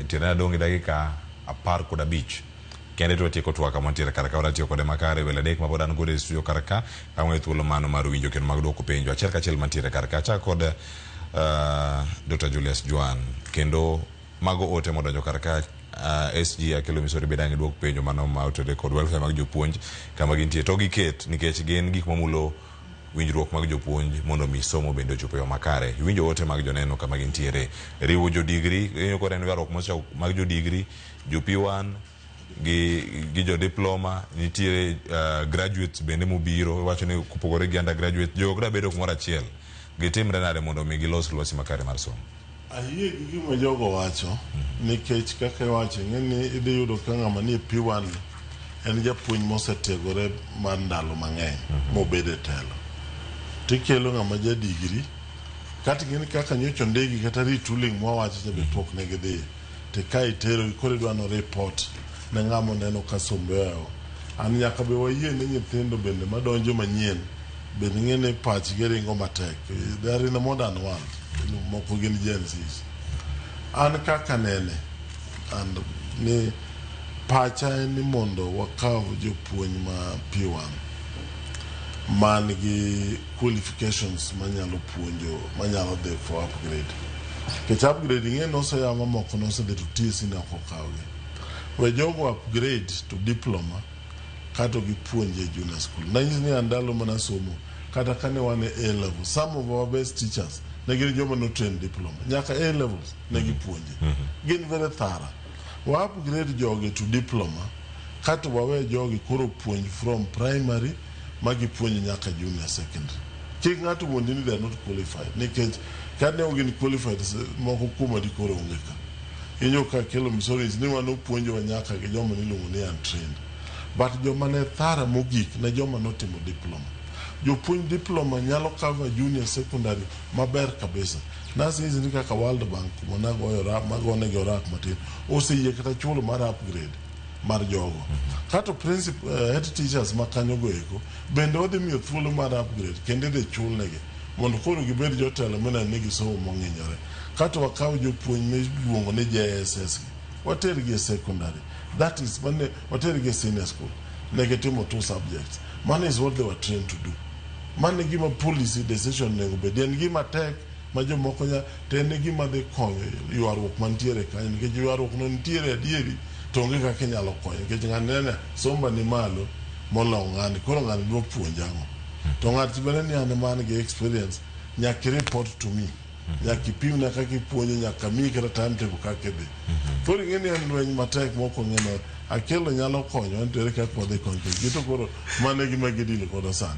tena dongi dakika apar kod abich kende to tieko twaka mantiere karaka ora tiyo kode makare wele dek mabodan gode studio karaka kangwe thuolo mano mar winjo kendo mag dwoko penjo achiel kachiel mantiere karaka cha kod Dr. Julius Juan kendo mago ote modonjo karaka SG akelo misori bedangi dwoko penjo mano ma otode kod welfare mag jopuonj kama gintie to giket nikech gin gik mamulo winjruok mag jopuonj mondo mi somo bende ochopo yo makare winjo ote mag joneno kama gintiere riwo jo degree enyo kod en warok mocha mag jo degree jo P1 gi jo diploma nitiere graduates bende mobiro wacho ni kupogore gi undergraduate jo gra bedo kumora achiel gitimre nade mondo mi gilos lwasi makare mar somo ayie gi gima jogo wacho nikech kaka wacho ng'eni idhi yudo ka ng'ama ni P1 en japuonj mosetegore mar ndalo mang'eny mobedo e telo tikelo ng'ama ja degree kata ng'eni kaka nyocho ndegi kata retooling mwawacho chabe tok ne gidhi te kai tero kore dwano report ne ng'amo neno ka sombeo an nyaka be wayie ne nyithindo bende madonjo manyien bende ng'ene pach geringo matek they are in a modern world moko gin Gen Zs an kaka nene and ni pacha ni mondo wakaw jopuonj ma P1 man gi qualifications manyalo puonjo manyalo dhi for upgrade kech upgrade ng'e noseyama moko nosedhi to TSC ne ok okawgi we jogo upgrade to diploma kato gi puonje junior school nanyisi ni andalo mana somo kata kane wane A level some of our best teachers ne gin joma no train diploma nyaka A levels ne gi puonje gin very thorough wa upgrade joge to diploma kato wawe joge koro puonj from primary magi puonj nyaka junior secondary kik ng'ato wuondi ni they are not qualified nikech kane ogin qualified moko kuma di koro ongeka inyo ka kelo misoris ni wano puonjo wa nyaka gi joma niluongo ni untrained but joma ne thara mogik na joma notimo diploma jopuonj diploma nyalo cover junior secondary maber kabisa nasi hizi ni kaka World Bank magone gi orak matin oseyie kata chulo mar upgrade mar jogo kato principal head teachers makanyo goeko bende odhi miyo thuolo mar upgrade kende de chulnegi mondo koro gibed jotelo mena nigi somo mong'inyore kato wakaw jopuonj miluongo ni JSS watergi e secondary that is when watergi e senior school negetimo 2 subjects man is what they were trained to do man gima policy decision nego bed en gima tek ma jomoko nya tene gima dhi konyo ywaruok mantiere kanyo nikech ywaruok no nitiere adieri to onge kaka inyalo konyo nikech ng'ane somba ni malo molo ng'ani koro ng'ani dwa puonjango to ng'at bende ni an man gi experience nyaka report to me nyaka pim na kaka ipuonjo nyaka mi kata timetable kaka dhi koro ng'eni en lweny matek moko ng'eno akelo nyalo konyo ntere kaka wadhi konyo gito koro mane gima gidilo kodo sana